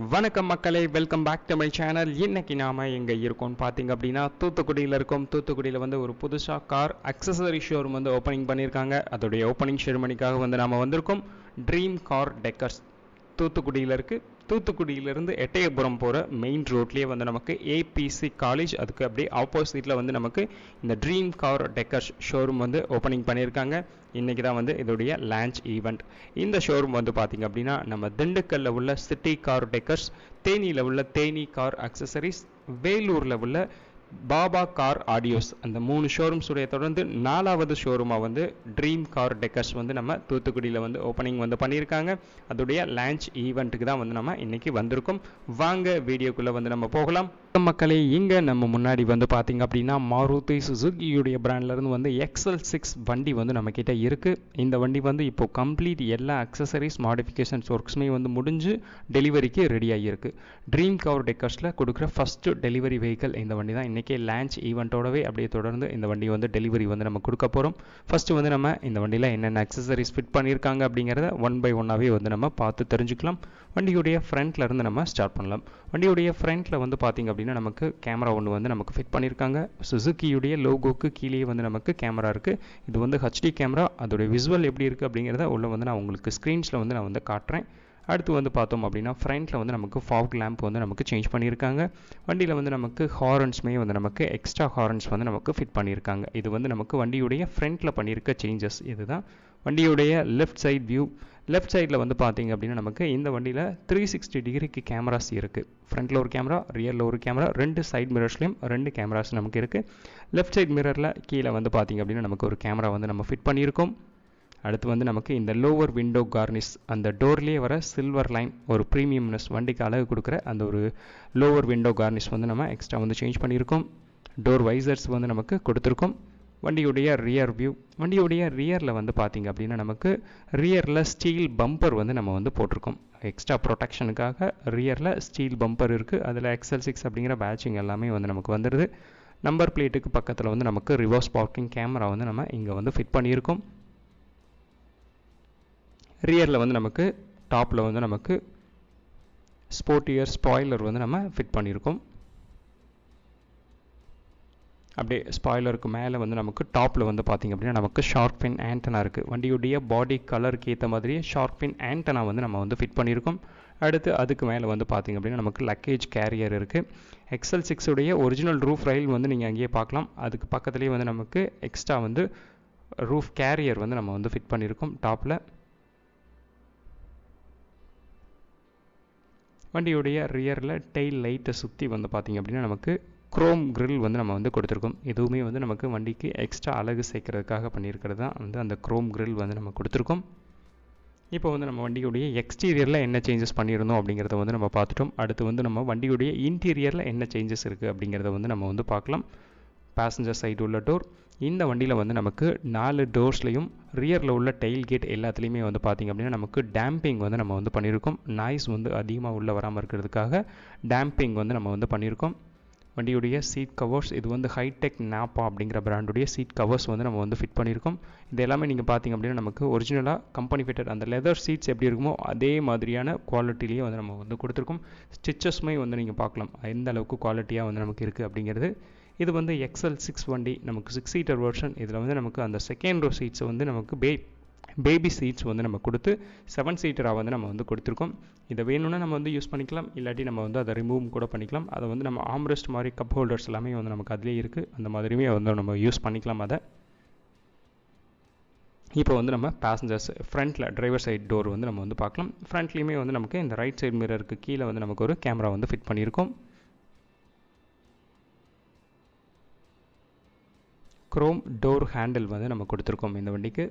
வணக்கம் மக்களே, welcome back to my channel. இன்னைக்கு நாம எங்க இருக்கோம் பார்த்தீங்க அப்படின்னா தூத்துக்குடியில் இருக்கோம். தூத்துக்குடியில் வந்து ஒரு புதுசாக கார் அக்சசரி ஷோரூம் வந்து ஓப்பனிங் பண்ணியிருக்காங்க. அதோடைய ஓப்பனிங் செரிமனிக்காக வந்து நாம வந்திருக்கோம். ட்ரீம் கார் டெக்கர்ஸ் தூத்துக்குடியில் இருக்குது. தூத்துக்குடியிலேருந்து எட்டயபுரம் போகிற மெயின் ரோட்லேயே வந்து நமக்கு ஏபிசி காலேஜ், அதுக்கு அப்படியே ஆப்போசிட்டில் வந்து நமக்கு இந்த ட்ரீம் கார் டெக்கர்ஸ் ஷோரூம் வந்து ஓப்பனிங் பண்ணியிருக்காங்க. இன்றைக்கி தான் வந்து இதோடைய லான்ச் ஈவெண்ட். இந்த ஷோரூம் வந்து பார்த்திங்க அப்படின்னா நம்ம திண்டுக்கல்லில் உள்ள சிட்டி கார் டெக்கர்ஸ், தேனியில் உள்ள தேனி கார் அக்சசரிஸ், வேலூரில் உள்ள பாபா கார் ஆடியோஸ், அந்த 3 ஷோரூம்ஸ் உடைய தொடர்ந்து 4வது ஷோரூமாக வந்து ட்ரீம் கார் டெக்கர்ஸ் வந்து நம்ம தூத்துக்குடியில் வந்து ஓப்பனிங் வந்து பண்ணியிருக்காங்க. அதோடைய லான்ச் ஈவெண்ட்டுக்கு தான் வந்து நம்ம இன்றைக்கி வந்திருக்கோம். வாங்க வீடியோக்குள்ளே வந்து நம்ம போகலாம். மக்களே, இங்கே நம்ம முன்னாடி வந்து பார்த்திங்க அப்படின்னா மாருதி சுசுகியுடைய பிராண்ட்லேருந்து வந்து XL6 வண்டி வந்து நம்மக்கிட்ட இருக்குது. இந்த வண்டி வந்து இப்போது கம்ப்ளீட் எல்லா அக்சசரிஸ் மாடிஃபிகேஷன்ஸ் ஒர்க்ஸுமே வந்து முடிஞ்சு டெலிவரிக்கு ரெடி ஆகியிருக்கு. ட்ரீம் கார் டெக்கர்ஸில் கொடுக்குற ஃபஸ்ட்டு டெலிவரி வெஹிக்கல் இந்த வண்டி தான். இன்றைக்கி லான்ச் ஈவெண்ட்டோடவே அப்படியே தொடர்ந்து இந்த வண்டி வந்து டெலிவரி வந்து நம்ம கொடுக்க போகிறோம். ஃபஸ்ட்டு வந்து நம்ம இந்த வண்டியில் என்னென்ன அக்சசரிஸ் ஃபிட் பண்ணியிருக்காங்க அப்படிங்கிறத ஒன் பை ஒன்னாகவே வந்து நம்ம பார்த்து தெரிஞ்சுக்கலாம். வண்டியுடைய ஃப்ரண்ட்டில் இருந்து நம்ம ஸ்டார்ட் பண்ணலாம். வண்டியுடைய ஃப்ரண்ட்டில் வந்து பார்த்திங்க அப்படின்னா நமக்கு கேமரா ஒன்று வந்து நமக்கு ஃபிட் பண்ணியிருக்காங்க. சுசுகியுடைய லோகோக்கு கீழே வந்து நமக்கு கேமரா இருக்குது. இது வந்து ஹெச்டி கேமரா. அதோடைய விசுவல் எப்படி இருக்குது அப்படிங்கிறத உள்ள வந்து நான் உங்களுக்கு ஸ்க்ரீன்ஸில் வந்து நான் வந்து காட்டுறேன். அடுத்து வந்து பார்த்தோம் அப்படின்னா ஃப்ரண்ட்டில் வந்து நமக்கு ஃபாக் லேம்ப் வந்து நமக்கு சேஞ்ச் பண்ணியிருக்காங்க. வண்டியில் வந்து நமக்கு ஹாரன்ஸுமே வந்து நமக்கு எக்ஸ்ட்ரா ஹாரன்ஸ் வந்து நமக்கு ஃபிட் பண்ணியிருக்காங்க. இது வந்து நமக்கு வண்டியுடைய ஃப்ரண்ட்டில் பண்ணியிருக்க சேஞ்சஸ். இதுதான் வண்டியுடைய லெஃப்ட் சைட் வியூ. லெஃப்ட் சைடில் வந்து பார்த்தீங்க அப்படின்னா நமக்கு இந்த வண்டியில் 360 டிகிரிக்கு கேமராஸ் இருக்குது. ஃப்ரண்ட்டில் ஒரு கேமரா, ரியரில் ஒரு கேமரா, 2 சைட் மிரர்ஸ்லேயும் 2 கேமராஸ் நமக்கு இருக்குது. லெஃப்ட் சைட் மிரரில் கீழே வந்து பார்த்திங்க அப்படின்னா நமக்கு ஒரு கேமரா வந்து நம்ம ஃபிட் பண்ணியிருக்கோம். அடுத்து வந்து நமக்கு இந்த லோவர் விண்டோ கார்னிஷ், அந்த டோர்லேயே வர சில்வர் லைன், ஒரு ப்ரீமியம்னஸ் வண்டிக்கு அழகு கொடுக்குற அந்த ஒரு லோவர் விண்டோ கார்னிஷ் வந்து நம்ம எக்ஸ்ட்ரா வந்து சேஞ்ச் பண்ணியிருக்கோம். டோர் வைசர்ஸ் வந்து நமக்கு கொடுத்துருக்கோம். வண்டியுடைய ரியர் வியூ. வண்டியுடைய ரியரில் வந்து பார்த்திங்க அப்படின்னா நமக்கு ரியரில் ஸ்டீல் பம்பர் வந்து நம்ம வந்து போட்டிருக்கோம். எக்ஸ்ட்ரா ப்ரொடெக்ஷனுக்காக ரியரில் ஸ்டீல் பம்பர் இருக்குது. அதில் XL6 அப்படிங்கிற பேட்சிங் எல்லாமே வந்து நமக்கு வந்துடுது. நம்பர் பிளேட்டுக்கு பக்கத்தில் வந்து நமக்கு ரிவர்ஸ் பார்க்கிங் கேமரா வந்து நம்ம இங்கே வந்து ஃபிட் பண்ணியிருக்கோம். ரியரில் வந்து நமக்கு டாப்பில் வந்து நமக்கு ஸ்போர்ட்டியர் ஸ்பாய்லர் வந்து நம்ம ஃபிட் பண்ணியிருக்கோம். அப்படியே ஸ்பாய்லருக்கு மேலே வந்து நமக்கு டாப்பில் வந்து பார்த்திங்க அப்படின்னா நமக்கு ஷார்க் ஃபின் ஆண்டனா இருக்குது. வண்டியுடைய பாடி கலருக்கு ஏற்ற மாதிரியே ஷார்க் ஃபின் ஆண்டனா வந்து நம்ம வந்து ஃபிட் பண்ணியிருக்கோம். அடுத்து அதுக்கு மேலே வந்து பார்த்திங்க அப்படின்னா நமக்கு லக்கேஜ் கேரியர் இருக்குது. XL6 உடைய ஒரிஜினல் ரூஃப் ரயில் வந்து நீங்கள் அங்கேயே பார்க்கலாம். அதுக்கு பக்கத்துலேயே வந்து நமக்கு எக்ஸ்ட்ரா வந்து ரூஃப் கேரியர் வந்து நம்ம வந்து ஃபிட் பண்ணியிருக்கோம் டாப்பில். வண்டியுடைய ரியரில் டெயில் லைட்டை சுற்றி வந்து பார்த்திங்க அப்படின்னா நமக்கு குரோம் கிரில் வந்து நம்ம வந்து கொடுத்துருக்கோம். எதுவுமே வந்து நமக்கு வண்டிக்கு எக்ஸ்ட்ரா அழகு சேர்க்கறதுக்காக பண்ணியிருக்கிறது தான் வந்து அந்த குரோம் கிரில் வந்து நம்ம கொடுத்துருக்கோம். இப்போ வந்து நம்ம வண்டியுடைய எக்ஸ்டீரியரில் என்ன சேஞ்சஸ் பண்ணியிருந்தோம் அப்படிங்கிறத வந்து நம்ம பார்த்துட்டோம். அடுத்து வந்து நம்ம வண்டியுடைய இன்டீரியரில் என்ன சேஞ்சஸ் இருக்குது அப்படிங்கிறத வந்து நம்ம வந்து பார்க்கலாம். பேசஞ்சர் சைடு உள்ள டோர். இந்த வண்டியில் வந்து நமக்கு 4 டோர்ஸ்லையும் ரியரில் உள்ள டெயில் கேட் எல்லாத்துலேயுமே வந்து பார்த்திங்க அப்படின்னா நமக்கு டேம்பிங் வந்து நம்ம வந்து பண்ணியிருக்கோம். நாய்ஸ் வந்து அதிகமாக உள்ளே வராமல் இருக்கிறதுக்காக டேம்பிங் வந்து நம்ம வந்து பண்ணியிருக்கோம். வண்டியுடைய சீட் கவர்ஸ், இது வந்து ஹைடெக் நாப்பா அப்படிங்கிற பிராண்டுடைய சீட் கவர்ஸ் வந்து நம்ம வந்து ஃபிட் பண்ணியிருக்கோம். இது எல்லாமே நீங்கள் பார்த்திங்க அப்படின்னா நமக்கு ஒரிஜினலாக கம்பெனி ஃபிட்டட் அந்த லெதர் சீட்ஸ் எப்படி இருக்குமோ அதே மாதிரியான குவாலிட்டிலேயே வந்து நம்ம வந்து கொடுத்துருக்கோம். ஸ்டிச்சஸ்மே வந்து நீங்கள் பார்க்கலாம் எந்த அளவுக்கு குவாலிட்டியாக வந்து நமக்கு இருக்குது அப்படிங்கிறது. இது வந்து XL6 வண்டி, நமக்கு 6 சீட்டர் வெர்ஷன். இதில் வந்து நமக்கு அந்த செகண்ட் ரோ சீட்ஸை வந்து நமக்கு பேபி சீட்ஸ் வந்து நம்ம கொடுத்து 7 சீட்டராக வந்து நம்ம வந்து கொடுத்துருக்கோம். இதை வேணும்னா நம்ம வந்து யூஸ் பண்ணிக்கலாம், இல்லாட்டி நம்ம வந்து அதை ரிமூவ் கூட பண்ணிக்கலாம். அதை வந்து நம்ம ஆம்ரெஸ்ட் மாதிரி கப் ஹோல்டர்ஸ் எல்லாமே வந்து நமக்கு அதிலே இருக்குது. அந்த மாதிரியுமே வந்து நம்ம யூஸ் பண்ணிக்கலாம் அதை. இப்போ வந்து நம்ம பேசஞ்சர்ஸ் ஃப்ரண்ட்டில் டிரைவர் சைட் டோர் வந்து நம்ம வந்து பார்க்கலாம். ஃப்ரண்ட்லேயுமே வந்து நமக்கு இந்த ரைட் சைடு மிரருக்கு கீழே வந்து நமக்கு ஒரு கேமரா வந்து ஃபிட் பண்ணியிருக்கோம். குரோம் டோர் ஹேண்டில் வந்து நம்ம கொடுத்துருக்கோம் இந்த வண்டிக்கு.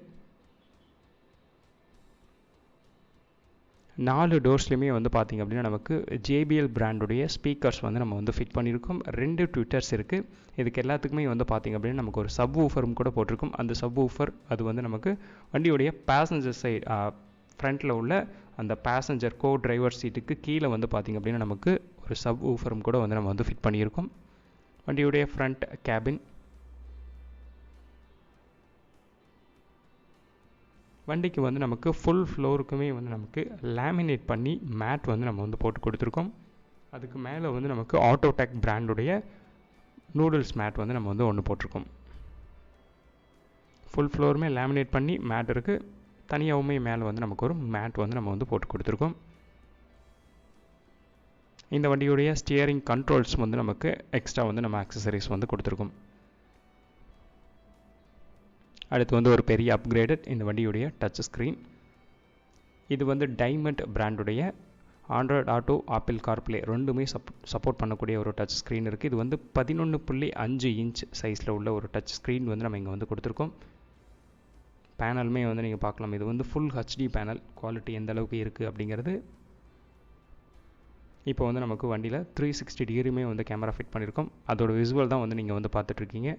4 டோர்ஸ்லையுமே வந்து பார்த்திங்க அப்படின்னா நமக்கு JBL பிராண்டுடைய ஸ்பீக்கர்ஸ் வந்து நம்ம வந்து ஃபிட் பண்ணியிருக்கோம். 2 ட்விட்டர்ஸ் இருக்குது. இதுக்கு எல்லாத்துக்குமே வந்து பார்த்திங்க அப்படின்னா நமக்கு ஒரு சப் ஊஃபரும் கூட போட்டிருக்கோம். அந்த சப் ஊஃபர் அது வந்து நமக்கு வண்டியுடைய பேசஞ்சர் சைடு ஃப்ரண்ட்டில் உள்ள அந்த பேசஞ்சர் கோ டிரைவர் சீட்டுக்கு கீழே வந்து பார்த்திங்க அப்படின்னா நமக்கு ஒரு சப் ஊஃபரும் கூட வந்து நம்ம வந்து ஃபிட் பண்ணியிருக்கோம். வண்டியுடைய ஃப்ரண்ட் கேபின். வண்டிக்கு வந்து நமக்கு ஃபுல் ஃப்ளோருக்குமே வந்து நமக்கு லேமினேட் பண்ணி மேட் வந்து நம்ம வந்து போட்டு கொடுத்துருக்கோம். அதுக்கு மேலே வந்து நமக்கு ஆட்டோடெக் பிராண்டுடைய நூடுல்ஸ் மேட் வந்து நம்ம வந்து ஒன்று போட்டிருக்கோம். ஃபுல் ஃப்ளோருமே லேமினேட் பண்ணி மேட் இருக்குது. தனியாகவுமே மேலே வந்து நமக்கு ஒரு மேட் வந்து நம்ம வந்து போட்டு கொடுத்துருக்கோம். இந்த வண்டியுடைய ஸ்டியரிங் கண்ட்ரோல்ஸ் வந்து நமக்கு எக்ஸ்ட்ரா வந்து நம்ம ஆக்சசரிஸ் வந்து கொடுத்துருக்கோம். அடுத்து வந்து ஒரு பெரிய அப்கிரேடட் இந்த வண்டியுடைய டச் ஸ்க்ரீன். இது வந்து டைமண்ட் பிராண்டுடைய ஆண்ட்ராய்டு ஆட்டோ, ஆப்பிள் கார்ப்ளே ரெண்டுமே சப்போர்ட் பண்ணக்கூடிய ஒரு டச் ஸ்க்ரீன் இருக்குது. இது வந்து 11.5 இன்ச் சைஸில் உள்ள ஒரு டச் ஸ்க்ரீன் வந்து நம்ம இங்கே வந்து கொடுத்துருக்கோம். பேனலுமே வந்து நீங்கள் பார்க்கலாம். இது வந்து ஃபுல் ஹெச்டி பேனல். குவாலிட்டி எந்த அளவுக்கு இருக்குது அப்படிங்கிறது. இப்போ வந்து நமக்கு வண்டியில் 360 டிகிரியுமே வந்து கேமரா ஃபிட் பண்ணியிருக்கோம். அதோட விசுவல் தான் வந்து நீங்கள் வந்து பார்த்துட்ருக்கீங்க.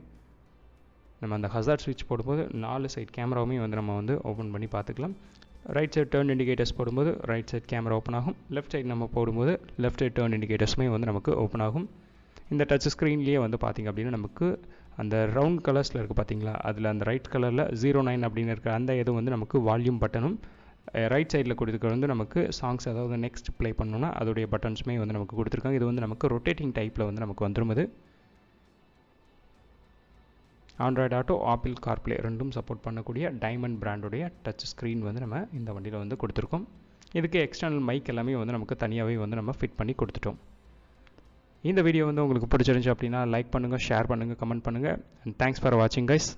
நம்ம அந்த ஹசார்ட் ஸ்விட்ச் போடும்போது 4 சைட் கேமராவுமே வந்து நம்ம வந்து ஓப்பன் பண்ணி பார்த்துக்கலாம். ரைட் சைட் டர்ன் இண்டிகேட்டர்ஸ் போடும்போது ரைட் சைட் கேமரா ஓப்பன் ஆகும். லெஃப்ட் சைட் நம்ம போடும்போது லெஃப்ட் சைட் டர்ன் இண்டிகேட்டர்ஸுமே வந்து நமக்கு ஓப்பன் ஆகும். இந்த டச் ஸ்க்ரீன்லேயே வந்து பார்த்திங்க அப்படின்னா நமக்கு அந்த ரவுண்ட் கலர்ஸில் இருக்குது பார்த்தீங்களா, அதில் அந்த ரைட் கலரில் 09 அப்படின்னு இருக்கிற அந்த இது வந்து நமக்கு வால்யூம் பட்டனும், ரைட் சைடில் கொடுத்துருக்க வந்து நமக்கு சாங்ஸ் ஏதாவது நெக்ஸ்ட் ப்ளே பண்ணோன்னா அதோடைய பட்டன்ஸுமே வந்து நமக்கு கொடுத்துருக்காங்க. இது வந்து நமக்கு ரொட்டேட்டிங் டைப்பில் வந்து நமக்கு வந்துடும். இது ஆண்ட்ராய்டு ஆட்டோ, ஆப்பிள் கார்ப்ளே ரெண்டும் சப்போர்ட் பண்ணக்கூடிய டைமண்ட் பிராண்டுடைய டச் ஸ்க்ரீன் வந்து நம்ம இந்த வண்டியில் வந்து கொடுத்துருக்கோம். இதுக்கு எக்ஸ்டர்னல் மைக் எல்லாமே வந்து நமக்கு தனியாகவே வந்து நம்ம ஃபிட் பண்ணி கொடுத்துட்டோம். இந்த வீடியோ வந்து உங்களுக்கு பிடிச்சிருந்துச்சு அப்படின்னா லைக் பண்ணுங்கள், ஷேர் பண்ணுங்கள், கமெண்ட் பண்ணுங்கள். அண்ட் தேங்க்ஸ் ஃபார் வாட்சிங் கைஸ்.